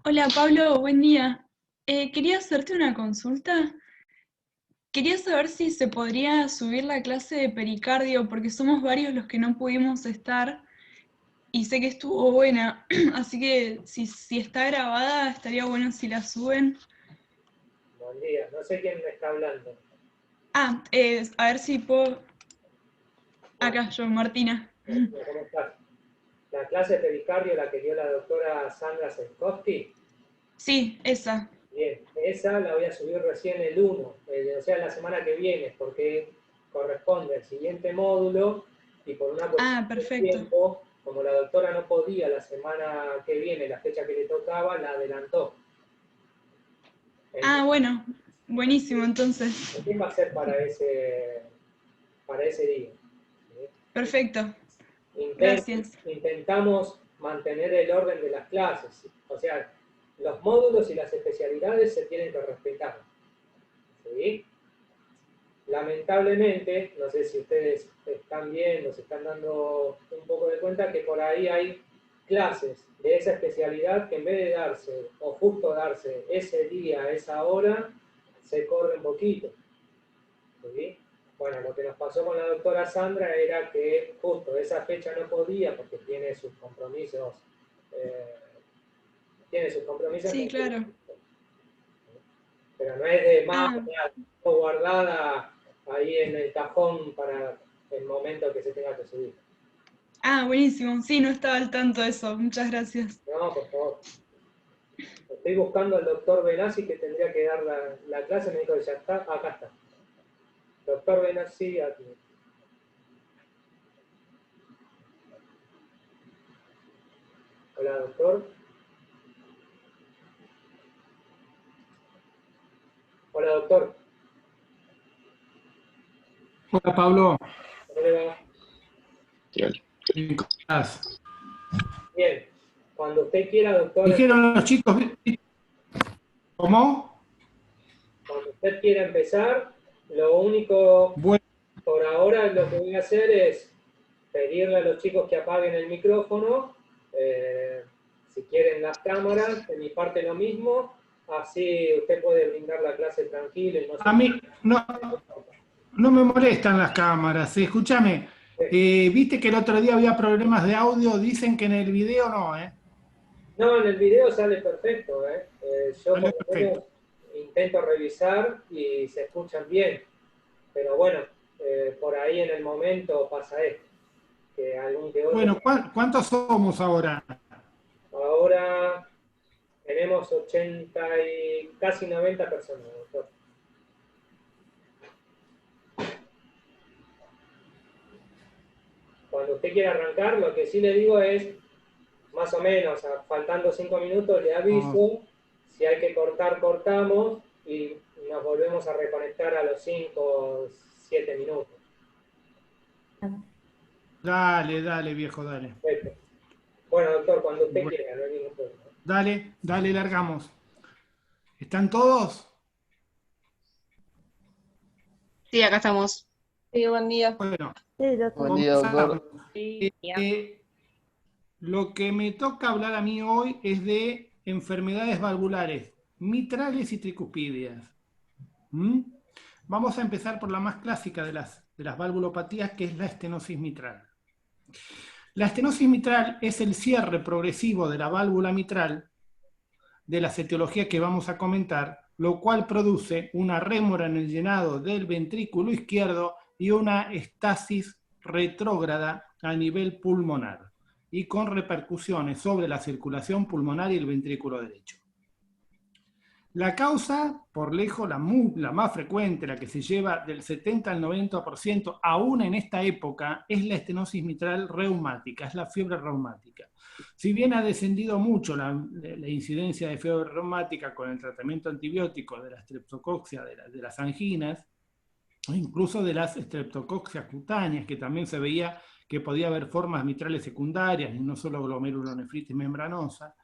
Hola Pablo, buen día. Quería hacerte una consulta. Quería saber si se podría subir la clase de pericardio porque somos varios los que no pudimos estar y sé que estuvo buena, así que si está grabada estaría bueno si la suben. Buen día, no sé quién me está hablando. A ver si puedo... Bueno, Acá yo, Martina. ¿cómo estás? La clase de pericardio, la que dio la doctora Sandra Setkowski, Sí, esa. bien, esa la voy a subir recién el 1, o sea, la semana que viene, porque corresponde al siguiente módulo y por una cuestión Ah, de perfecto. tiempo, como la doctora no podía la semana que viene, la fecha que le tocaba, la adelantó. Ah, Entonces, bueno, buenísimo entonces. ¿qué va a ser para ese día? ¿Sí? Perfecto, Intent- gracias. intentamos mantener el orden de las clases. O sea, los módulos y las especialidades se tienen que respetar. ¿Sí? Lamentablemente, no sé si ustedes están viendo, se están dando un poco de cuenta que por ahí hay clases de esa especialidad que en vez de darse o justo darse ese día, esa hora, se corre un poquito. ¿Sí? Bueno, lo que nos pasó con la doctora Sandra era que justo esa fecha no podía porque eh, tiene sus compromisos Sí, con su claro. pero no es de más Ah, guardada ahí en el cajón para el momento que se tenga que subir. buenísimo. Sí, no estaba al tanto de eso. Muchas gracias. No, por favor. Estoy buscando al doctor Benassi que tendría que dar la clase, me dijo que ya está, acá está. Doctor Benassi, aquí. Hola, doctor. Hola, doctor. Hola Pablo, ¿Cómo le va? ¿cómo estás? Bien. Cuando usted quiera, doctor, Dijeron los chicos, ¿cómo? cuando usted quiera empezar, lo único Bueno, por ahora lo que voy a hacer es pedirle a los chicos que apaguen el micrófono, si quieren las cámaras, de mi parte lo mismo, así usted puede brindar la clase tranquilo y no se a mí no me molestan las cámaras, escúchame, viste que el otro día había problemas de audio, dicen que en el video no, ¿eh? No, en el video sale perfecto, ¿eh? Yo por Salió lo menos perfecto. intento revisar y se escuchan bien, pero bueno, por ahí en el momento pasa esto, que algún que otro. Bueno, ¿cuántos somos ahora? Ahora tenemos 80 y casi 90 personas, doctor. Cuando usted quiera arrancar, lo que sí le digo es, más o menos, faltando 5 minutos, le Oh, aviso, si hay que cortar, cortamos y nos volvemos a reconectar a los 5 o 7 minutos. dale, dale, viejo, dale. Perfecto. Bueno, doctor, cuando usted Bueno, quiera, no hay ningún problema. dale, dale, largamos. ¿Están todos? Sí, acá estamos. Sí, buen día. Bueno, Sí, yo Buen también. día, comenzamos. doctor. Sí, ya. Lo que me toca hablar a mí hoy es de enfermedades valvulares, mitrales y tricuspidias. ¿Mm? Vamos a empezar por la más clásica de las valvulopatías, que es la estenosis mitral. La estenosis mitral es el cierre progresivo de la válvula mitral, de las etiologías que vamos a comentar, lo cual produce una rémora en el llenado del ventrículo izquierdo y una estasis retrógrada a nivel pulmonar, y con repercusiones sobre la circulación pulmonar y el ventrículo derecho. La causa, por lejos, la más frecuente, la que se lleva del 70 al 90%, aún en esta época, es la estenosis mitral reumática, es la fiebre reumática. Si bien ha descendido mucho la incidencia de fiebre reumática con el tratamiento antibiótico de la streptococcus, de las anginas, o incluso de las streptococcus cutáneas, que también se veía que podía haber formas mitrales secundarias y no solo glomerulonefritis membranosa,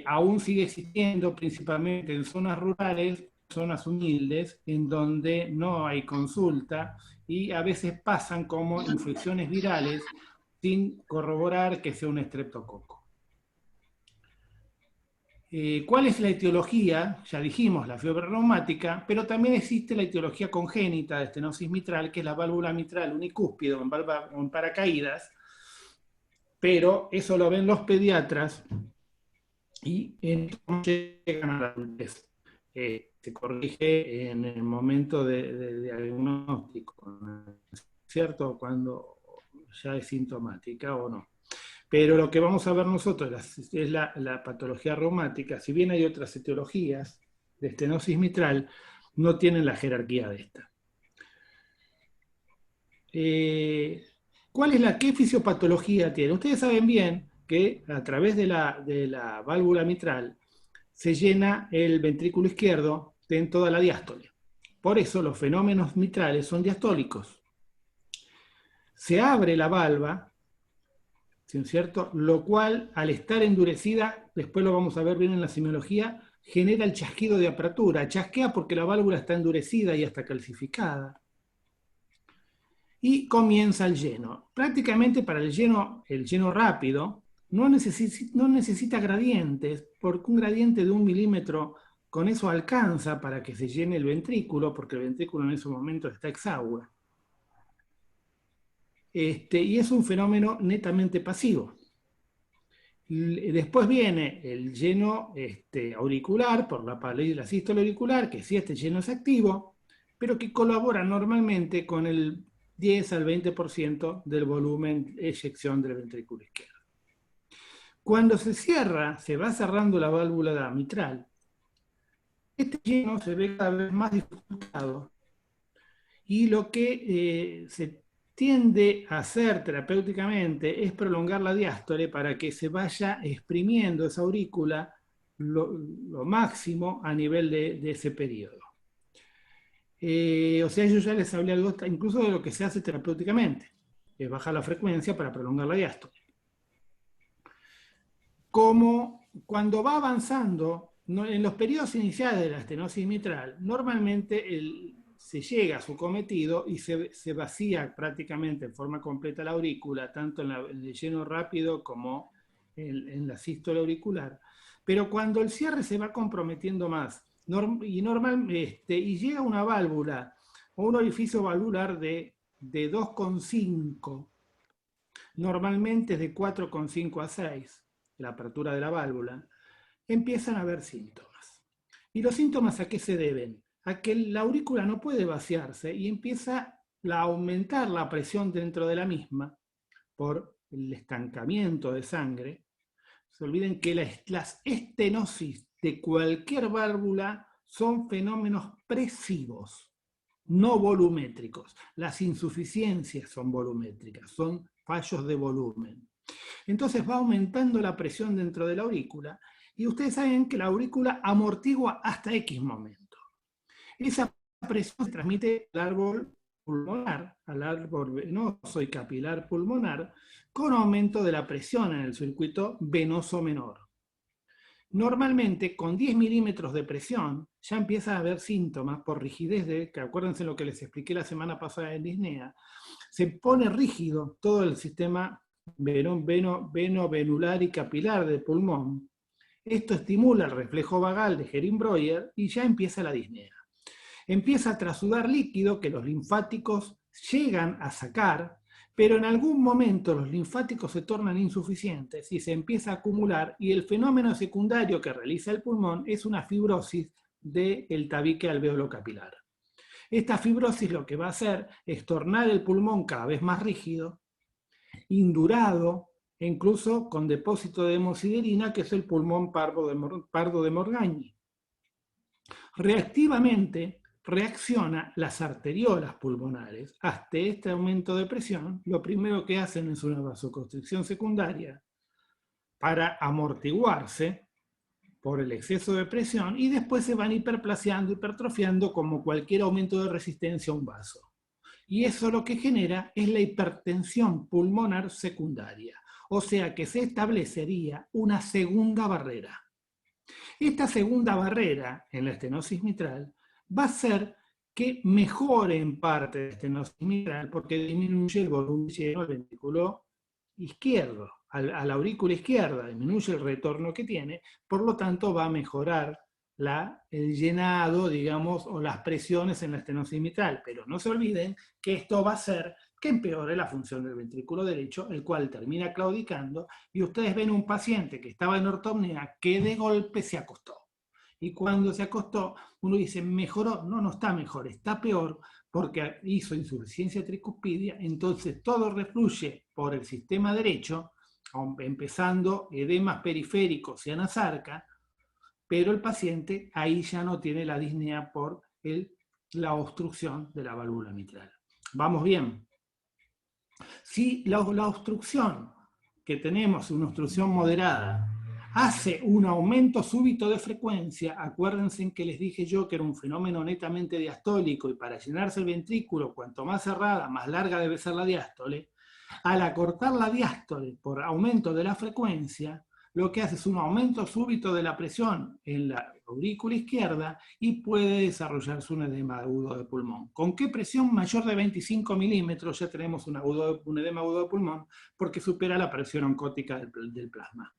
aún sigue existiendo principalmente en zonas rurales, zonas humildes, en donde no hay consulta y a veces pasan como infecciones virales sin corroborar que sea un estreptococo. ¿Cuál es la etiología? Ya dijimos, la fiebre reumática, pero también existe la etiología congénita de estenosis mitral, que es la válvula mitral unicúspide o en paracaídas, pero eso lo ven los pediatras y entonces llegan a la adultez. Se corrige en el momento de diagnóstico, ¿cierto? Cuando ya es sintomática o no. Pero lo que vamos a ver nosotros es la patología reumática. Si bien hay otras etiologías de estenosis mitral, no tienen la jerarquía de esta. ¿Qué fisiopatología tiene? Ustedes saben bien que a través de la válvula mitral se llena el ventrículo izquierdo en toda la diástole. Por eso los fenómenos mitrales son diastólicos. Se abre la valva, ¿cierto? Lo cual, al estar endurecida, después lo vamos a ver bien en la semiología, genera el chasquido de apertura. Chasquea porque la válvula está endurecida y está calcificada. Y comienza el lleno. Prácticamente para el lleno rápido, no necesita gradientes, porque un gradiente de 1 milímetro con eso alcanza para que se llene el ventrículo, porque el ventrículo en ese momento está exhausto. Y es un fenómeno netamente pasivo. Después viene el lleno auricular, por la ley de la sístole auricular, que sí, este lleno es activo, pero que colabora normalmente con el 10 al 20% del volumen de eyección del ventrículo izquierdo. Cuando se cierra, se va cerrando la válvula mitral, este lleno se ve cada vez más dificultado, y lo que se tiende a hacer terapéuticamente es prolongar la diástole para que se vaya exprimiendo esa aurícula lo máximo a nivel de ese periodo. O sea, yo ya les hablé algo incluso de lo que se hace terapéuticamente, es bajar la frecuencia para prolongar la diástole. Como cuando va avanzando, en los periodos iniciales de la estenosis mitral, normalmente se llega a su cometido y se vacía prácticamente en forma completa la aurícula, tanto en el lleno rápido como en la sístole auricular. Pero cuando el cierre se va comprometiendo más y llega una válvula o un orificio valvular de 2,5, normalmente de 4,5 a 6, la apertura de la válvula, empiezan a haber síntomas. ¿Y los síntomas a qué se deben? A que la aurícula no puede vaciarse y empieza a aumentar la presión dentro de la misma por el estancamiento de sangre. Se olviden que las estenosis de cualquier válvula son fenómenos presivos, no volumétricos. Las insuficiencias son volumétricas, son fallos de volumen. Entonces va aumentando la presión dentro de la aurícula y ustedes saben que la aurícula amortigua hasta X momento. Esa presión se transmite al árbol pulmonar, al árbol venoso y capilar pulmonar, con aumento de la presión en el circuito venoso menor. Normalmente, con 10 milímetros de presión, ya empieza a haber síntomas por rigidez que acuérdense lo que les expliqué la semana pasada en disnea, se pone rígido todo el sistema veno-venular y capilar del pulmón. Esto estimula el reflejo vagal de Hering-Breuer y ya empieza la disnea. Empieza a trasudar líquido que los linfáticos llegan a sacar, pero en algún momento los linfáticos se tornan insuficientes y se empieza a acumular, y el fenómeno secundario que realiza el pulmón es una fibrosis del tabique alveolo capilar. Esta fibrosis lo que va a hacer es tornar el pulmón cada vez más rígido, indurado, e incluso con depósito de hemosiderina, que es el pulmón pardo de Morgagni. Reactivamente reacciona las arteriolas pulmonares. Hasta este aumento de presión, lo primero que hacen es una vasoconstricción secundaria para amortiguarse por el exceso de presión, y después se van hiperplaseando, hipertrofiando como cualquier aumento de resistencia a un vaso. Y eso lo que genera es la hipertensión pulmonar secundaria. O sea que se establecería una segunda barrera. Esta segunda barrera en la estenosis mitral va a hacer que mejore en parte la estenosis mitral porque disminuye el volumen lleno del ventrículo izquierdo. a la aurícula izquierda, disminuye el retorno que tiene, por lo tanto va a mejorar el llenado, digamos, o las presiones en la estenosis mitral. Pero no se olviden que esto va a hacer que empeore la función del ventrículo derecho, el cual termina claudicando, y ustedes ven un paciente que estaba en ortopnea que de golpe se acostó. Y cuando se acostó, uno dice, ¿mejoró? No, no está mejor, está peor, porque hizo insuficiencia tricuspidia, entonces todo refluye por el sistema derecho, empezando edemas periféricos y anasarca, pero el paciente ahí ya no tiene la disnea por la obstrucción de la válvula mitral. ¿Vamos bien? Si la obstrucción que tenemos, una obstrucción moderada, hace un aumento súbito de frecuencia, acuérdense que les dije yo que era un fenómeno netamente diastólico, y para llenarse el ventrículo, cuanto más cerrada, más larga debe ser la diástole. Al acortar la diástole por aumento de la frecuencia, lo que hace es un aumento súbito de la presión en la aurícula izquierda y puede desarrollarse un edema agudo de pulmón. ¿Con qué presión mayor de 25 milímetros ya tenemos un edema agudo de pulmón? Porque supera la presión oncótica del plasma.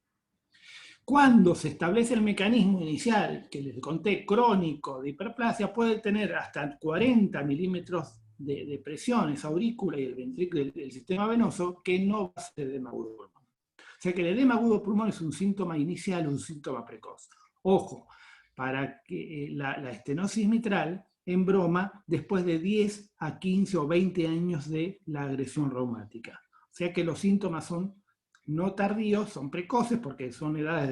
Cuando se establece el mecanismo inicial, que les conté, crónico de hiperplasia, puede tener hasta 40 milímetros de presión esa aurícula y el ventrículo del sistema venoso, que no va a ser edema agudo de pulmón. O sea que el edema agudo de pulmón es un síntoma inicial, un síntoma precoz. Ojo, para que la estenosis mitral en broma después de 10 a 15 o 20 años de la agresión reumática. O sea que los síntomas son no tardíos, son precoces porque son edades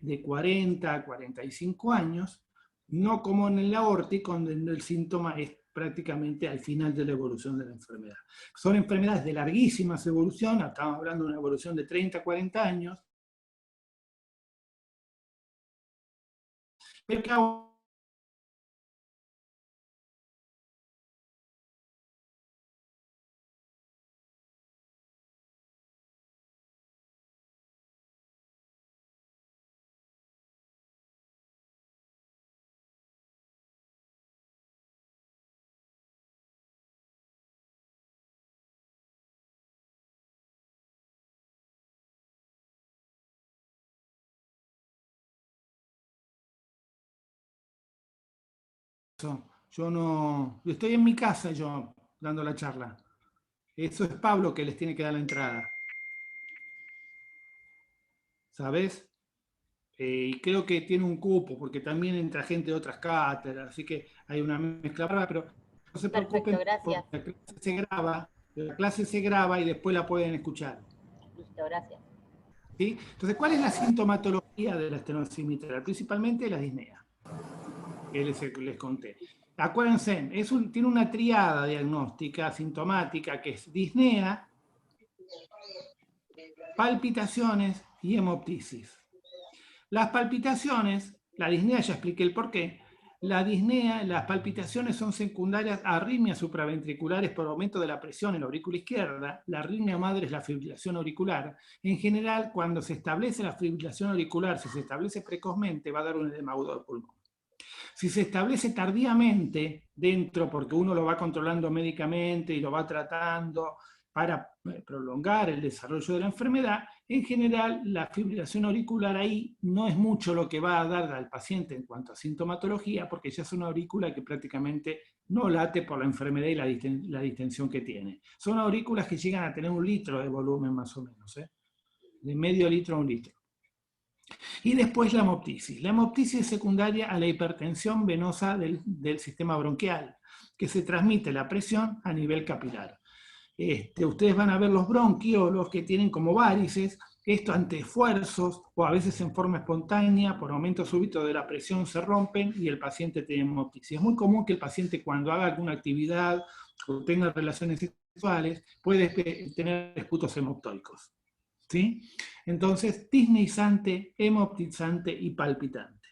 de 40 a 45 años, no como en el aórtico, donde el síntoma es prácticamente al final de la evolución de la enfermedad. Son enfermedades de larguísima evolución, estamos hablando de una evolución de 30 a 40 años, pero que yo no, estoy en mi casa yo dando la charla. Eso es Pablo que les tiene que dar la entrada. ¿Sabes? Y creo que tiene un cupo, porque también entra gente de otras cátedras, así que hay una mezcla rara, pero no se preocupen, gracias. porque la clase se graba y después la pueden escuchar. Listo, gracias. ¿Sí? Entonces, ¿cuál es la sintomatología de la estenosis mitral? Principalmente la disnea, que les conté. Acuérdense, tiene una triada diagnóstica, sintomática, que es disnea, palpitaciones y hemoptisis. Las palpitaciones, la disnea ya expliqué el porqué, la disnea, las palpitaciones son secundarias a arritmias supraventriculares por aumento de la presión en la aurícula izquierda. La arritmia madre es la fibrilación auricular. En general, cuando se establece la fibrilación auricular, si se establece precozmente, va a dar un edema agudo de pulmón. Si se establece tardíamente dentro, porque uno lo va controlando médicamente y lo va tratando para prolongar el desarrollo de la enfermedad, en general la fibrilación auricular ahí no es mucho lo que va a dar al paciente en cuanto a sintomatología, porque ya es una aurícula que prácticamente no late por la enfermedad y la distensión que tiene. Son aurículas que llegan a tener 1 litro de volumen más o menos, de medio litro a 1 litro. Y después la hemoptisis. La hemoptisis es secundaria a la hipertensión venosa del sistema bronquial, que se transmite la presión a nivel capilar. Ustedes van a ver los bronquiolos que tienen como varices, esto ante esfuerzos o a veces en forma espontánea, por aumento súbito de la presión se rompen y el paciente tiene hemoptisis. Es muy común que el paciente cuando haga alguna actividad o tenga relaciones sexuales puede tener esputos hemoptoicos. ¿Sí? Entonces, disneizante, hemoptizante y palpitante.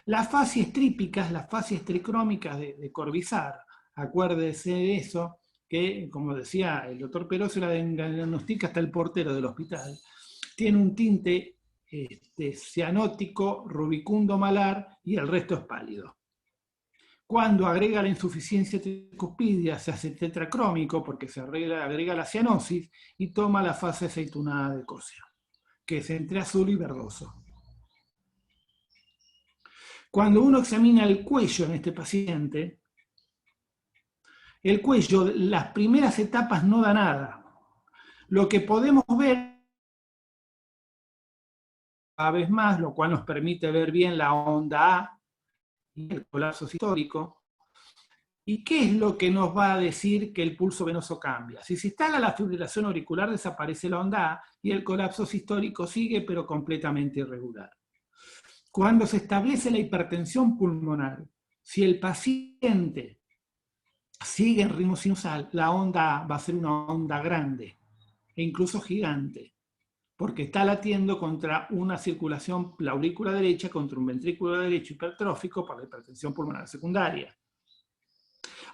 Las facies trípicas, las facies tricrómicas de Corvisart, acuérdese de eso, que como decía el doctor Peroso, la diagnostica hasta el portero del hospital, tiene un tinte cianótico, rubicundo malar y el resto es pálido. Cuando agrega la insuficiencia tricuspidia se hace tetracrómico porque se agrega la cianosis y toma la fase aceitunada de cósea. que es entre azul y verdoso. Cuando uno examina el cuello en este paciente, el cuello, las primeras etapas no da nada. Lo que podemos ver cada vez más, lo cual nos permite ver bien la onda A y el colapso sistólico. ¿Y qué es lo que nos va a decir que el pulso venoso cambia? Si se instala la fibrilación auricular, desaparece la onda A y el colapso sistólico sigue, pero completamente irregular. Cuando se establece la hipertensión pulmonar, si el paciente sigue en ritmo sinusal, la onda A va a ser una onda grande e incluso gigante, porque está latiendo contra una circulación, la aurícula derecha contra un ventrículo derecho hipertrófico para la hipertensión pulmonar secundaria.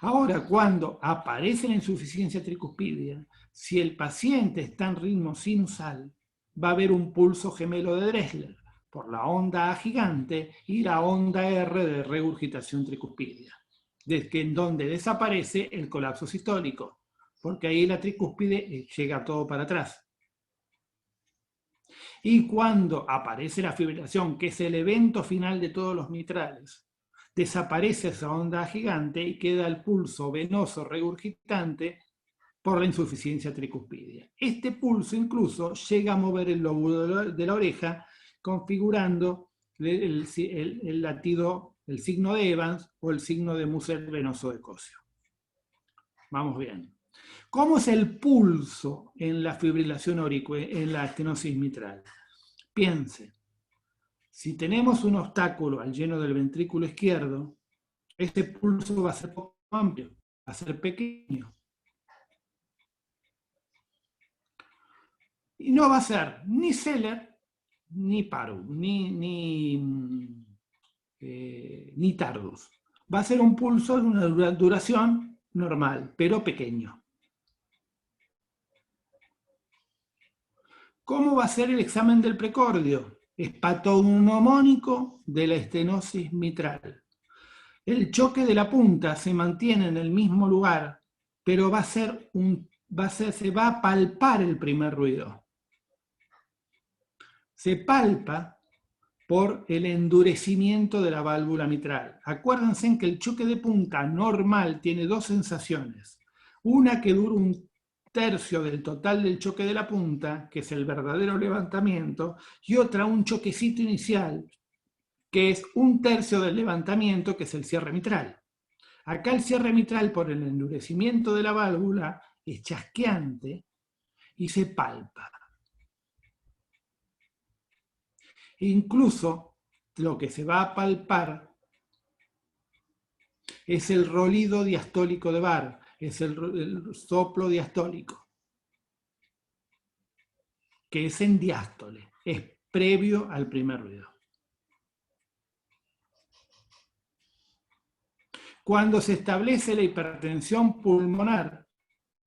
Ahora, cuando aparece la insuficiencia tricuspidia, si el paciente está en ritmo sinusal, va a haber un pulso gemelo de Dressler por la onda A gigante y la onda R de regurgitación tricuspidia, en donde desaparece el colapso sistólico, porque ahí la tricúspide llega todo para atrás. Y cuando aparece la fibrilación, que es el evento final de todos los mitrales, desaparece esa onda gigante y queda el pulso venoso regurgitante por la insuficiencia tricuspidia. Este pulso incluso llega a mover el lóbulo de la oreja, configurando el latido, el signo de Evans o el signo de Muser venoso de Cosio. Vamos bien. ¿Cómo es el pulso en la fibrilación auricular, en la estenosis mitral? Piense, si tenemos un obstáculo al lleno del ventrículo izquierdo, este pulso va a ser poco amplio, va a ser pequeño. Y no va a ser ni Seller, ni Paru, ni Tardus. Va a ser un pulso de una duración normal, pero pequeño. ¿Cómo va a ser el examen del precordio? Es patognomónico de la estenosis mitral. El choque de la punta se mantiene en el mismo lugar, pero se va a palpar el primer ruido. Se palpa por el endurecimiento de la válvula mitral. Acuérdense que el choque de punta normal tiene dos sensaciones. Una que dura un tercio del total del choque de la punta, que es el verdadero levantamiento, y otra un choquecito inicial, que es un tercio del levantamiento, que es el cierre mitral. Acá el cierre mitral, por el endurecimiento de la válvula, es chasqueante y se palpa. Incluso lo que se va a palpar es el rolido diastólico de Barr, es el soplo diastólico, que es en diástole, es previo al primer ruido. Cuando se establece la hipertensión pulmonar,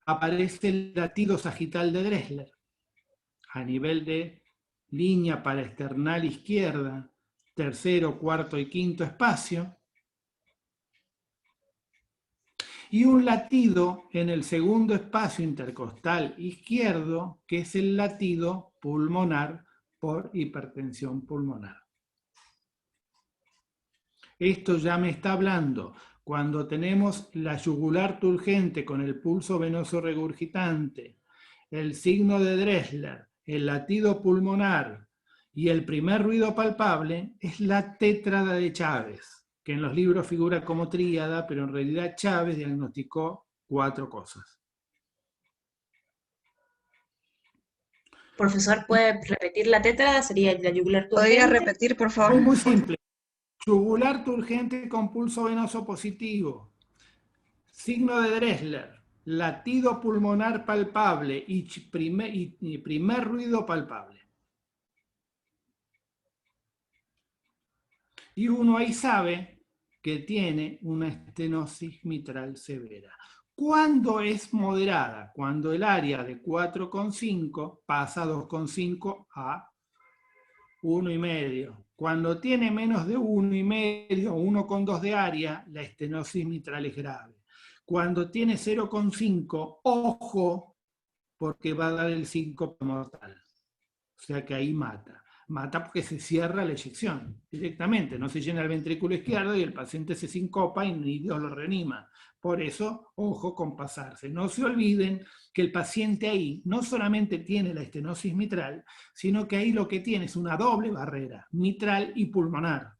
aparece el latido sagital de Dressler, a nivel de línea paraesternal izquierda, tercero, cuarto y quinto espacio, y un latido en el segundo espacio intercostal izquierdo, que es el latido pulmonar por hipertensión pulmonar. Esto ya me está hablando, cuando tenemos la yugular turgente con el pulso venoso regurgitante, el signo de Dressler, el latido pulmonar y el primer ruido palpable, es la tétrada de Chávez, que en los libros figura como tríada, pero en realidad Chávez diagnosticó 4 cosas. Profesor, ¿puede repetir la tétrada? Sería la yugular turgente. ¿Podría repetir, por favor? Muy simple. Yugular turgente con pulso venoso positivo. Signo de Dressler. Latido pulmonar palpable y primer ruido palpable. Y uno ahí sabe que tiene una estenosis mitral severa. ¿Cuándo es moderada? Cuando el área de 4,5 pasa a 2,5 a 1,5. Cuando tiene menos de 1,5 o 1,2 de área, la estenosis mitral es grave. Cuando tiene 0,5, ojo, porque va a dar el síncope mortal. O sea que ahí mata. Mata porque se cierra la eyección directamente, no se llena el ventrículo izquierdo y el paciente se sincopa y ni Dios lo reanima. Por eso, ojo con pasarse. No se olviden que el paciente ahí no solamente tiene la estenosis mitral, sino que ahí lo que tiene es una doble barrera, mitral y pulmonar.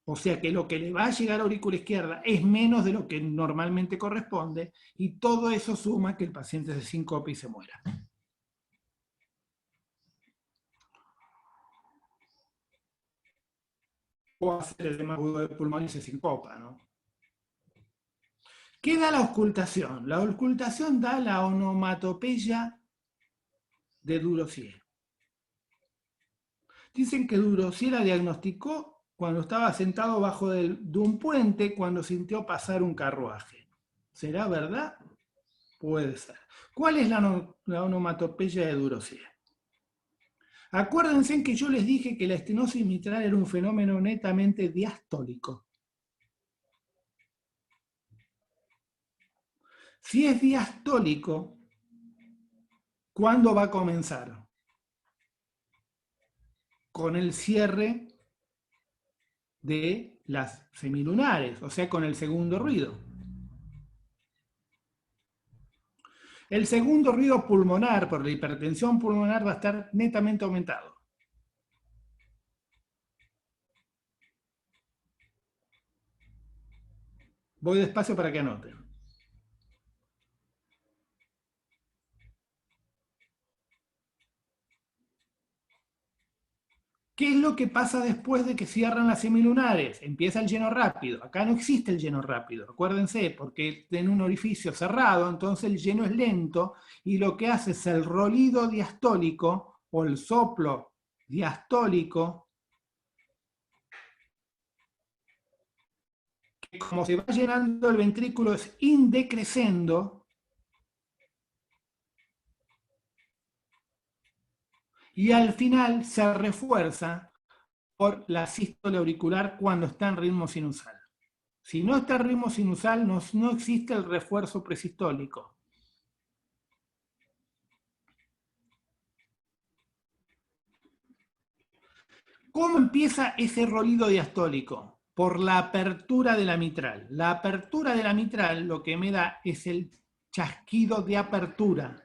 O sea que lo que le va a llegar a aurícula izquierda es menos de lo que normalmente corresponde y todo eso suma que el paciente se sincope y se muera. O hacer edema agudo de pulmón y se sincopa, ¿no? ¿Qué da la auscultación? La auscultación da la onomatopeya de Durossier. Dicen que Durossier la diagnosticó cuando estaba sentado bajo de un puente cuando sintió pasar un carruaje. ¿Será verdad? Puede ser. ¿Cuál es la onomatopeya de Durossier? Acuérdense que yo les dije que la estenosis mitral era un fenómeno netamente diastólico. Si es diastólico, ¿cuándo va a comenzar? Con el cierre de las semilunares, o sea, con el segundo ruido. El segundo ruido pulmonar por la hipertensión pulmonar va a estar netamente aumentado. Voy despacio para que anoten. ¿Qué es lo que pasa después de que cierran las semilunares? Empieza el lleno rápido. Acá no existe el lleno rápido, acuérdense, porque tiene un orificio cerrado, entonces el lleno es lento y lo que hace es el rolido diastólico o el soplo diastólico, que como se va llenando el ventrículo es indecrescendo y al final se refuerza por la sístole auricular cuando está en ritmo sinusal. Si no está en ritmo sinusal, no existe el refuerzo presistólico. ¿Cómo empieza ese rolido diastólico? Por la apertura de la mitral. La apertura de la mitral lo que me da es el chasquido de apertura,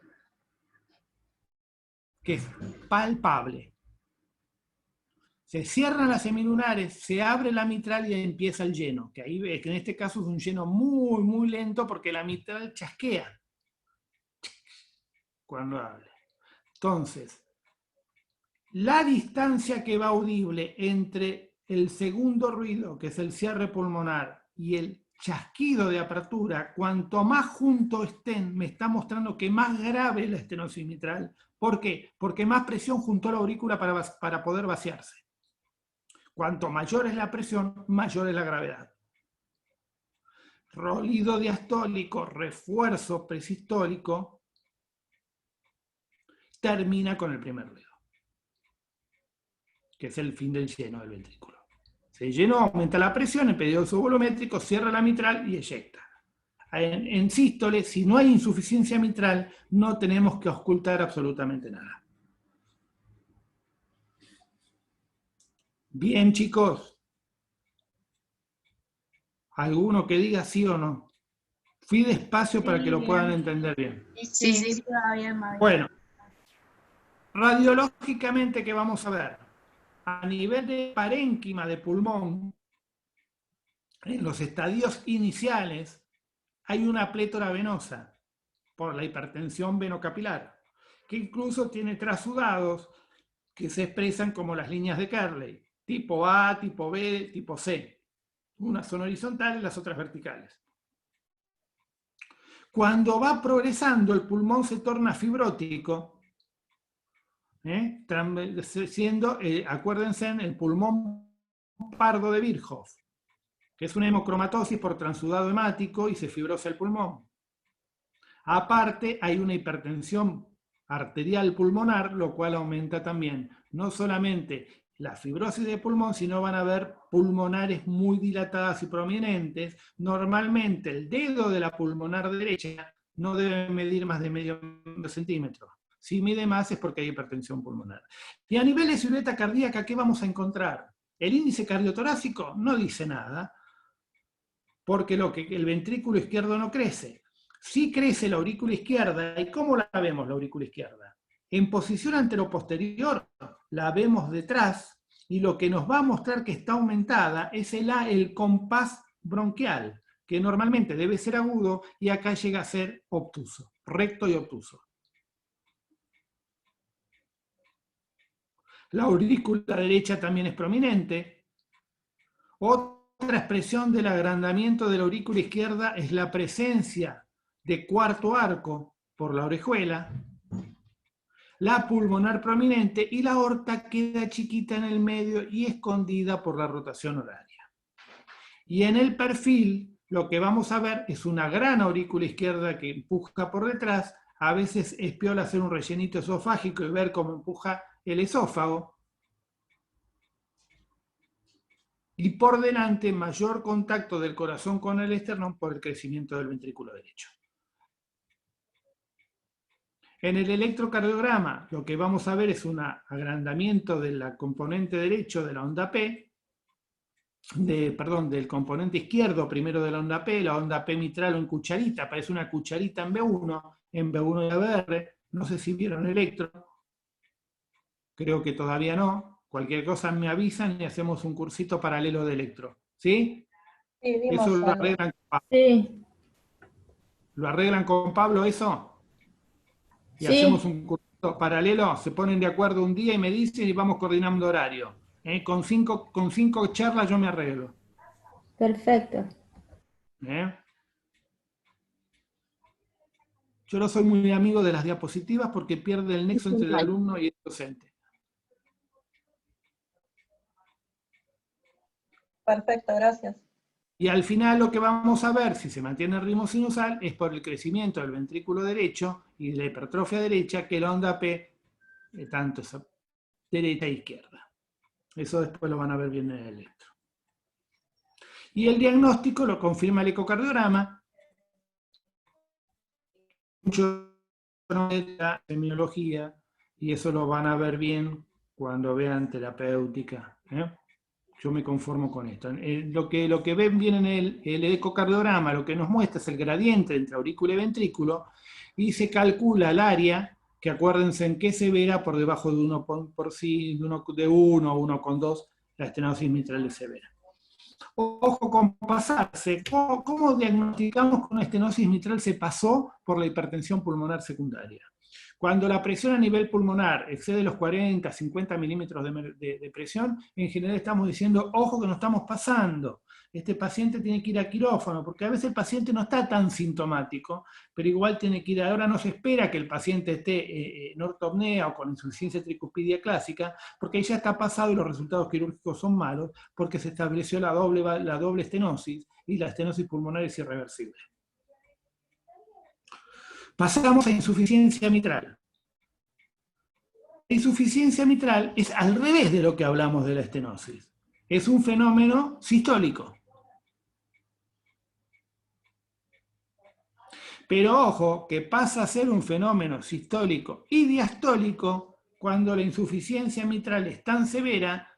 que es palpable. Se cierran las semilunares, se abre la mitral y empieza el lleno, que ahí ves que en este caso es un lleno muy, muy lento porque la mitral chasquea cuando abre. Entonces, la distancia que va audible entre el segundo ruido, que es el cierre pulmonar, y el chasquido de apertura, cuanto más juntos estén, me está mostrando que más grave es la estenosis mitral. ¿Por qué? Porque más presión juntó la aurícula para poder vaciarse. Cuanto mayor es la presión, mayor es la gravedad. Rolido diastólico, refuerzo presistólico, termina con el primer ruido, que es el fin del lleno del ventrículo. Se llenó, aumenta la presión, el pedido volumétrico, cierra la mitral y eyecta. En sístole, si no hay insuficiencia mitral, no tenemos que auscultar absolutamente nada. Bien, chicos. ¿Alguno que diga sí o no? Fui despacio para que lo puedan entender bien. Sí. Bueno, radiológicamente, ¿qué vamos a ver? A nivel de parénquima de pulmón, en los estadios iniciales, hay una plétora venosa por la hipertensión venocapilar, que incluso tiene trasudados que se expresan como las líneas de Kerley, tipo A, tipo B, tipo C. Unas son horizontales, las otras verticales. Cuando va progresando, el pulmón se torna fibrótico, siendo, acuérdense, el pulmón pardo de Virchow, que es una hemocromatosis por transudado hemático y se fibrosa el pulmón. Aparte, hay una hipertensión arterial pulmonar, lo cual aumenta también no solamente la fibrosis de pulmón, sino van a haber pulmonares muy dilatadas y prominentes. Normalmente el dedo de la pulmonar derecha no debe medir más de medio centímetro. Si mide más es porque hay hipertensión pulmonar. Y a nivel de silueta cardíaca, ¿qué vamos a encontrar? El índice cardiotorácico no dice nada, porque el ventrículo izquierdo no crece. Sí crece la aurícula izquierda, ¿y cómo la vemos la aurícula izquierda? En posición anteroposterior la vemos detrás, y lo que nos va a mostrar que está aumentada es el compás bronquial, que normalmente debe ser agudo, y acá llega a ser obtuso, recto y obtuso. La aurícula derecha también es prominente. Otra expresión del agrandamiento de la aurícula izquierda es la presencia de cuarto arco por la orejuela, la pulmonar prominente, y la aorta queda chiquita en el medio y escondida por la rotación horaria. Y en el perfil lo que vamos a ver es una gran aurícula izquierda que empuja por detrás. A veces es piola hacer un rellenito esofágico y ver cómo empuja el esófago. Y por delante, mayor contacto del corazón con el esternón por el crecimiento del ventrículo derecho. En el electrocardiograma, lo que vamos a ver es un agrandamiento del componente derecho de la onda P, del componente izquierdo primero de la onda P mitral o en cucharita, parece una cucharita en B1 y ABR, no sé si vieron electro, creo que todavía no, cualquier cosa me avisan y hacemos un cursito paralelo de electro, ¿sí? Sí, vimos Eso lo algo. arreglan con Pablo. Sí, ¿Lo arreglan con Pablo eso? Y sí, hacemos un curso paralelo, se ponen de acuerdo un día y me dicen y vamos coordinando horario. Con cinco charlas yo me arreglo. perfecto. Yo no soy muy amigo de las diapositivas porque pierde el nexo entre el alumno y el docente. Perfecto, gracias. Y al final lo que vamos a ver, si se mantiene el ritmo sinusal, es por el crecimiento del ventrículo derecho y de la hipertrofia derecha que la onda P, tanto esa derecha e izquierda. Eso después lo van a ver bien en el electro. Y el diagnóstico lo confirma el ecocardiograma. Mucho de la semiología, y eso lo van a ver bien cuando vean terapéutica. Yo me conformo con esto. Lo que ven bien en el ecocardiograma, lo que nos muestra es el gradiente entre aurícula y ventrículo, y se calcula el área, que acuérdense en qué severa por debajo de 1 por sí, de 1 o 1,2, la estenosis mitral de severa. Ojo con pasarse. ¿Cómo diagnosticamos que una estenosis mitral se pasó por la hipertensión pulmonar secundaria? Cuando la presión a nivel pulmonar excede los 40, 50 milímetros de presión, en general estamos diciendo, ojo que nos estamos pasando. Este paciente tiene que ir a quirófano, porque a veces el paciente no está tan sintomático, pero igual tiene que ir. Ahora no se espera que el paciente esté en ortopnea o con insuficiencia tricuspidia clásica, porque ahí ya está pasado y los resultados quirúrgicos son malos, porque se estableció la doble estenosis, y la estenosis pulmonar es irreversible. Pasamos a insuficiencia mitral. La insuficiencia mitral es al revés de lo que hablamos de la estenosis. Es un fenómeno sistólico. Pero ojo, que pasa a ser un fenómeno sistólico y diastólico cuando la insuficiencia mitral es tan severa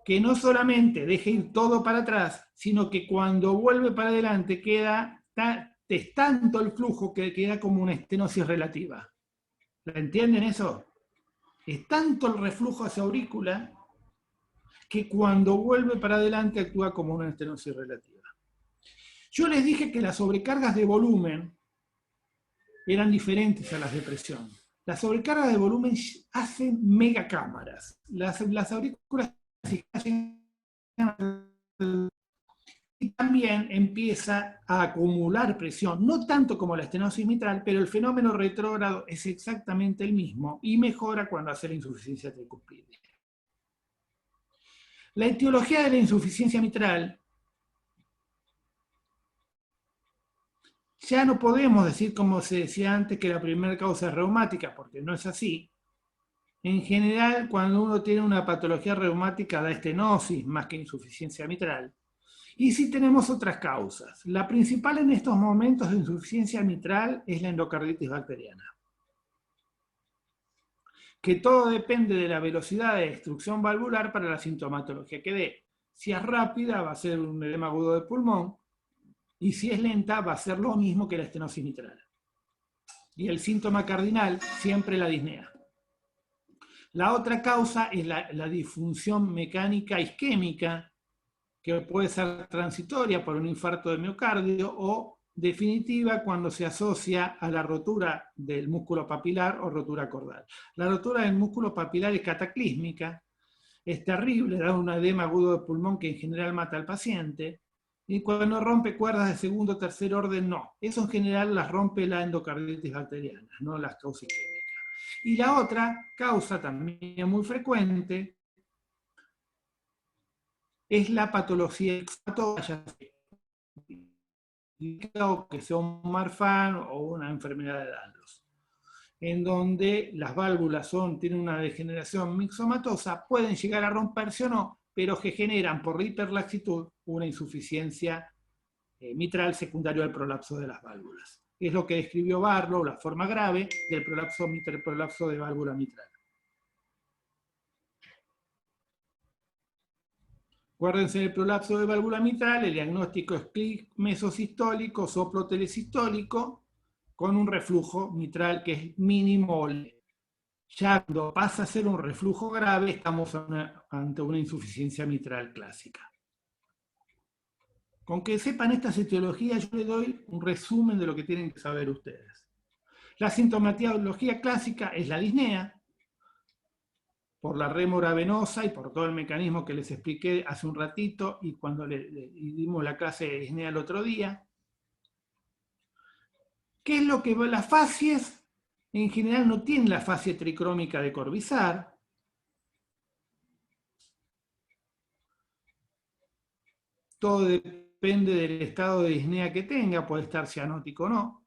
que no solamente deja ir todo para atrás, sino que cuando vuelve para adelante es tanto el flujo que queda como una estenosis relativa. ¿La entienden eso? Es tanto el reflujo hacia aurícula que cuando vuelve para adelante actúa como una estenosis relativa. Yo les dije que las sobrecargas de volumen eran diferentes a las de presión. Las sobrecargas de volumen hacen megacámaras. Las aurículas y también empieza a acumular presión, no tanto como la estenosis mitral, pero el fenómeno retrógrado es exactamente el mismo y mejora cuando hace la insuficiencia tricuspidia. La etiología de la insuficiencia mitral, ya no podemos decir, como se decía antes, que la primera causa es reumática, porque no es así. En general, cuando uno tiene una patología reumática da estenosis más que insuficiencia mitral. Y sí tenemos otras causas. La principal en estos momentos de insuficiencia mitral es la endocarditis bacteriana. que todo depende de la velocidad de destrucción valvular para la sintomatología que dé. Si es rápida, va a ser un edema agudo de pulmón, y si es lenta, va a ser lo mismo que la estenosis mitral. Y el síntoma cardinal, siempre la disnea. La otra causa es la disfunción mecánica isquémica, que puede ser transitoria por un infarto de miocardio o definitiva cuando se asocia a la rotura del músculo papilar o rotura cordal. La rotura del músculo papilar es cataclísmica, es terrible, da un edema agudo de pulmón que en general mata al paciente, y cuando rompe cuerdas de segundo o tercer orden, no. Eso en general las rompe la endocarditis bacteriana, no las causas isquémicas. Y la otra causa también muy frecuente es la patología extrahepatógena, que sea un Marfan o una enfermedad de Danlos, en donde las válvulas tienen una degeneración mixomatosa, pueden llegar a romperse o no, pero que generan por hiperlaxitud una insuficiencia mitral secundario al prolapso de las válvulas. Es lo que describió Barlow, la forma grave del prolapso de válvula mitral. Acuérdense del prolapso de válvula mitral, el diagnóstico es clic mesosistólico, soplo telesistólico, con un reflujo mitral que es mínimo o leve. Ya cuando pasa a ser un reflujo grave, estamos ante una insuficiencia mitral clásica. Con que sepan estas etiologías, yo les doy un resumen de lo que tienen que saber ustedes. La sintomatología clásica es la disnea, por la rémora venosa y por todo el mecanismo que les expliqué hace un ratito y cuando le dimos la clase de disnea el otro día. ¿Qué es lo que las facies? En general no tienen la facie tricrómica de Corvisart. Todo depende del estado de disnea que tenga, puede estar cianótico o no.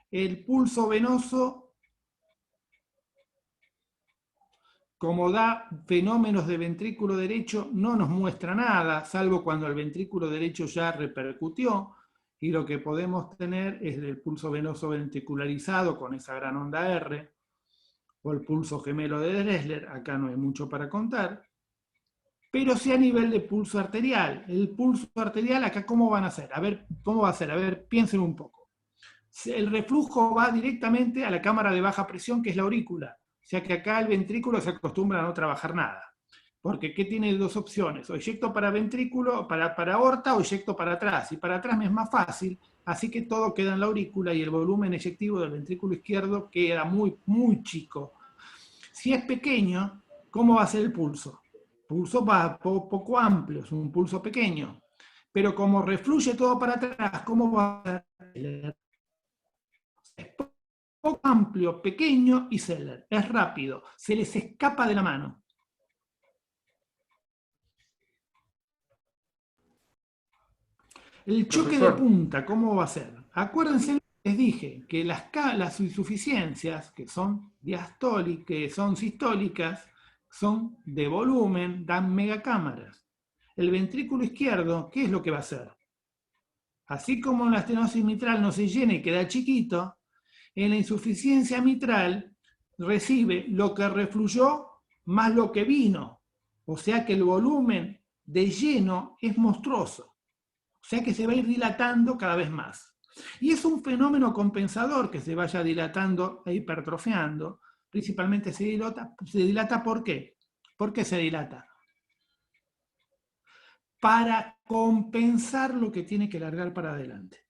El pulso venoso, como da fenómenos de ventrículo derecho, no nos muestra nada, salvo cuando el ventrículo derecho ya repercutió, y lo que podemos tener es el pulso venoso ventricularizado con esa gran onda R, o el pulso gemelo de Dressler, acá no hay mucho para contar, pero sí a nivel de pulso arterial. El pulso arterial, acá ¿cómo van a hacer? A ver, ¿cómo va a ser? A ver, piensen un poco. El reflujo va directamente a la cámara de baja presión, que es la aurícula. O sea que acá el ventrículo se acostumbra a no trabajar nada. Porque ¿qué tiene dos opciones? O eyecto para ventrículo, para aorta, o eyecto para atrás. Y para atrás me es más fácil, así que todo queda en la aurícula y el volumen eyectivo del ventrículo izquierdo queda muy, muy chico. Si es pequeño, ¿cómo va a ser el pulso? El pulso va poco amplio, es un pulso pequeño. Pero como refluye todo para atrás, ¿cómo va a ser? Es poco amplio, pequeño y Zeller. Es rápido, se les escapa de la mano. El choque de punta, ¿cómo va a ser? Acuérdense, les dije que las insuficiencias, que son diastólicas, que son sistólicas, son de volumen, dan megacámaras. El ventrículo izquierdo, ¿qué es lo que va a hacer? Así como en la estenosis mitral no se llena y queda chiquito, en la insuficiencia mitral recibe lo que refluyó más lo que vino. O sea que el volumen de lleno es monstruoso. O sea que se va a ir dilatando cada vez más. Y es un fenómeno compensador que se vaya dilatando e hipertrofiando. Principalmente se dilata ¿por qué? ¿Por qué se dilata? Para compensar lo que tiene que largar para adelante.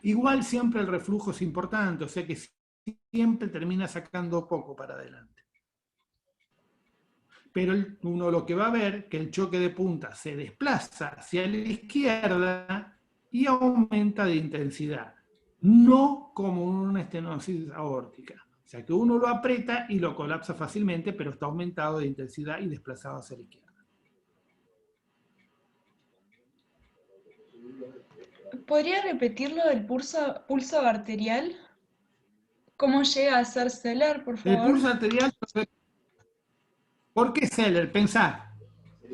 Igual siempre el reflujo es importante, o sea que siempre termina sacando poco para adelante. Pero uno lo que va a ver que el choque de punta se desplaza hacia la izquierda y aumenta de intensidad, no como una estenosis aórtica. O sea que uno lo aprieta y lo colapsa fácilmente, pero está aumentado de intensidad y desplazado hacia la izquierda. ¿Podría repetirlo del pulso arterial? ¿Cómo llega a ser Zeller, por favor? El pulso arterial, ¿por qué Zeller? Pensá,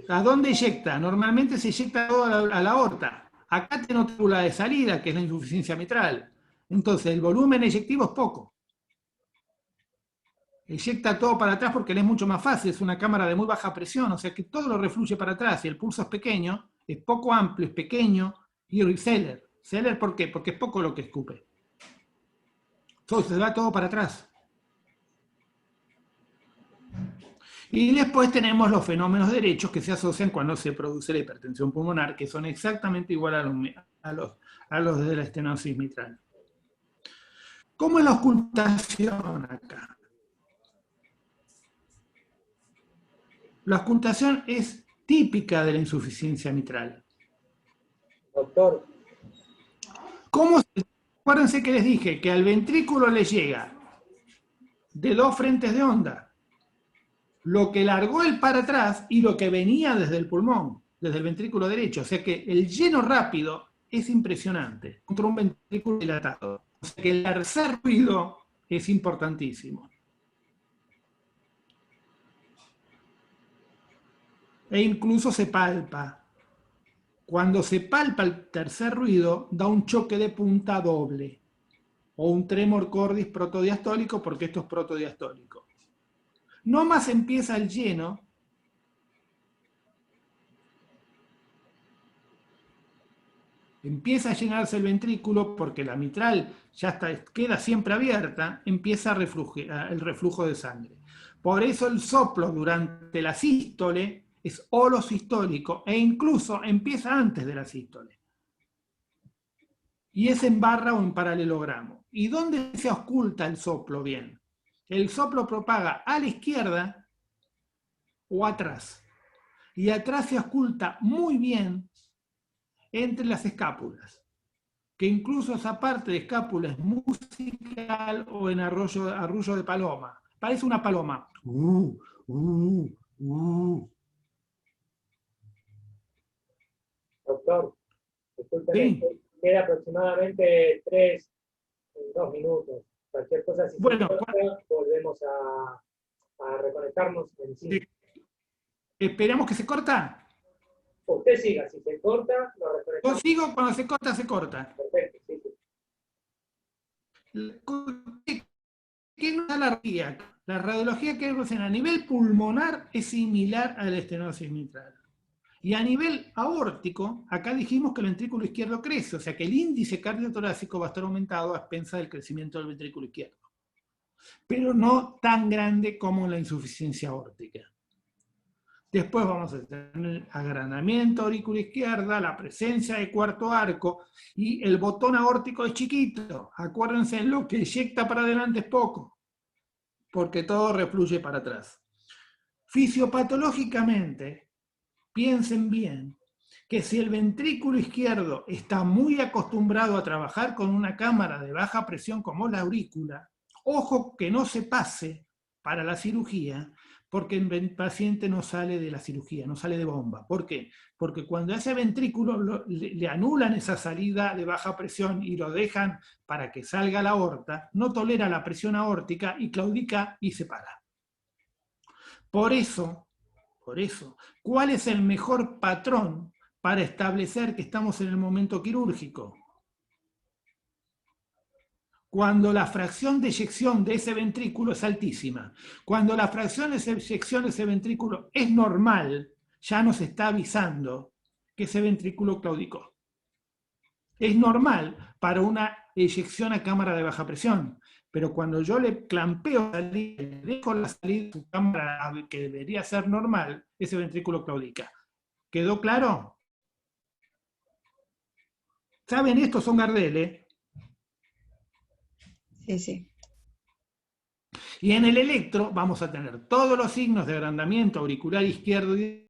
¿a dónde eyecta? Normalmente se eyecta todo a la aorta. Acá tiene otra válvula de salida, que es la insuficiencia mitral. Entonces, el volumen eyectivo es poco. eyecta todo para atrás porque le es mucho más fácil, es una cámara de muy baja presión, o sea que todo lo refluye para atrás y el pulso es pequeño, es poco amplio, es pequeño, y Zeller. ¿Zeller por qué? Porque es poco lo que escupe. Entonces se va todo para atrás. Y después tenemos los fenómenos derechos que se asocian cuando se produce la hipertensión pulmonar, que son exactamente igual a los de la estenosis mitral. ¿Cómo es la ocultación acá? La ocultación es típica de la insuficiencia mitral. Doctor, Acuérdense que les dije que al ventrículo le llega de dos frentes de onda, lo que largó el para atrás y lo que venía desde el pulmón, desde el ventrículo derecho. O sea que el lleno rápido es impresionante contra un ventrículo dilatado. O sea que el tercer ruido es importantísimo. E incluso se palpa. Cuando se palpa el tercer ruido, da un choque de punta doble, o un tremor cordis protodiastólico, porque esto es protodiastólico. No más empieza el lleno, empieza a llenarse el ventrículo, porque la mitral ya queda siempre abierta, empieza el reflujo de sangre. Por eso el soplo durante la sístole es holosistólico e incluso empieza antes de la sístole. Y es en barra o en paralelogramo. ¿Y dónde se oculta el soplo bien? El soplo propaga a la izquierda o atrás. Y atrás se oculta muy bien entre las escápulas. Que incluso esa parte de escápula es musical o en arrullo de paloma. Parece una paloma. Doctor, discúlpeme, Sí. queda aproximadamente 2 minutos. Cualquier cosa, si Bueno, se corta, volvemos a reconectarnos en sí. Esperamos que se corta. Usted siga, si se corta, lo Yo reconectamos. sigo, cuando se corta, se corta. Perfecto, sí, sí. ¿Qué nos da la radiología? La radiología que vemos a nivel pulmonar es similar a la estenosis mitral. Y a nivel aórtico, acá dijimos que el ventrículo izquierdo crece, o sea que el índice cardiotorácico va a estar aumentado a expensas del crecimiento del ventrículo izquierdo. Pero no tan grande como la insuficiencia aórtica. Después vamos a tener agranamiento aurícula izquierda, la presencia de cuarto arco, y el botón aórtico es chiquito. Acuérdense, lo que eyecta para adelante es poco, porque todo refluye para atrás. Fisiopatológicamente, piensen bien que si el ventrículo izquierdo está muy acostumbrado a trabajar con una cámara de baja presión como la aurícula, ojo que no se pase para la cirugía, porque el paciente no sale de la cirugía, no sale de bomba. ¿Por qué? Porque cuando a ese ventrículo le anulan esa salida de baja presión y lo dejan para que salga la aorta, no tolera la presión aórtica y claudica y se para. Por eso, ¿cuál es el mejor patrón para establecer que estamos en el momento quirúrgico? Cuando la fracción de eyección de ese ventrículo es altísima. Cuando la fracción de eyección de ese ventrículo es normal, ya nos está avisando que ese ventrículo claudicó. Es normal para una eyección a cámara de baja presión, pero cuando yo le clampeo la salida, le dejo la salida de su cámara que debería ser normal, ese ventrículo claudica. ¿Quedó claro? ¿Saben? Estos son Gardel, ¿eh? Sí, sí. Y en el electro vamos a tener todos los signos de agrandamiento auricular izquierdo y